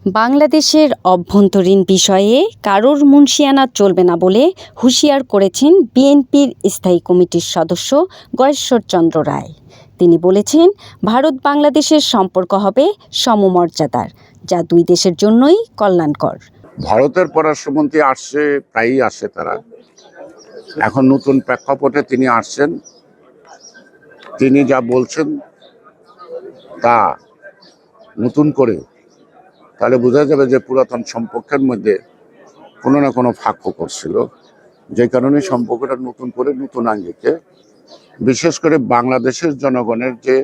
বাংলাদেশের অভ্যন্তরীণ বিষয়ে কারোর মুনশিয়ানা চলবে না বলে হুঁশিয়ার করেছেন বিএনপির স্থায়ী কমিটির সদস্য গয়েশ্বরচন্দ্র রায়। তিনি বলেছেন, ভারত বাংলাদেশের সম্পর্ক হবে সমমর্যাদার, যা দুই দেশের জন্যই কল্যাণকর। ভারতের পররাষ্ট্রমন্ত্রী আসছে, প্রায়ই আসে তারা। এখন নতুন প্রেক্ষাপটে তিনি আসছেন, তিনি যা বলছেন তা নতুন করে তাহলে বোঝা যাবে যে পুরাতন সম্পর্কের মধ্যে কোনো না কোনো ফাঁক করছিল, যে কারণে সম্পর্কটা নতুন করে নতুন আঙ্গিকে, বিশেষ করে বাংলাদেশের জনগণের যে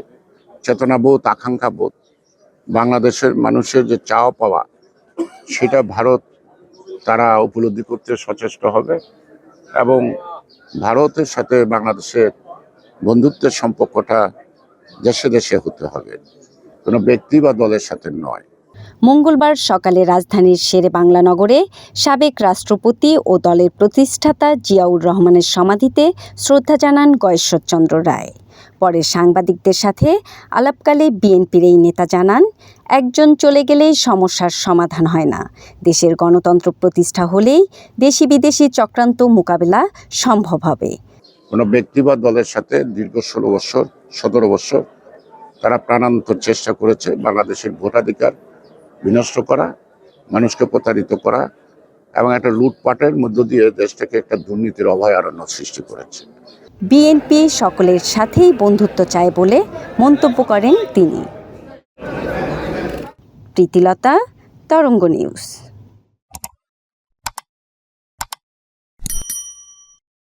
চেতনাবোধ, আকাঙ্ক্ষাবোধ, বাংলাদেশের মানুষের যে চাওয়া পাওয়া, সেটা ভারত তারা উপলব্ধি করতে সচেষ্ট হবে এবং ভারতের সাথে বাংলাদেশের বন্ধুত্বের সম্পর্কটা দেশে দেশে হতে হবে, কোনো ব্যক্তি বা দলের সাথে নয়। মঙ্গলবার সকালে রাজধানীর শেরেবাংলা নগরে সাবেক রাষ্ট্রপতি ও দলের প্রতিষ্ঠাতা জিয়াউর রহমানের সমাধিতে শ্রদ্ধা জানান গয়েশ্বরচন্দ্র রায়। পরে সাংবাদিকদের সাথে আলাপকালে বিএনপির এই নেতা জানান, একজন চলে গেলেই সমস্যার সমাধান হয় না। দেশের গণতন্ত্র প্রতিষ্ঠা হলেই দেশি বিদেশি চক্রান্ত মোকাবেলা সম্ভব হবে। কোনো ব্যক্তি বা দলের সাথে দীর্ঘ 17 বছর তারা প্রাণান্তর চেষ্টা করেছে বাংলাদেশের ভোটাধিকার বিনষ্ট করা, মানুষকে প্রতারিত করা এবং একটা লুটপাটের মধ্য দিয়ে দেশটাকে একটা দুর্নীতির অভয়ারণ্য সৃষ্টি করেছে। বিএনপি সকলের সাথেই বন্ধুত্ব চায় বলে মন্তব্য করেন তিনি। প্রীতিলতা, তরঙ্গ নিউজ।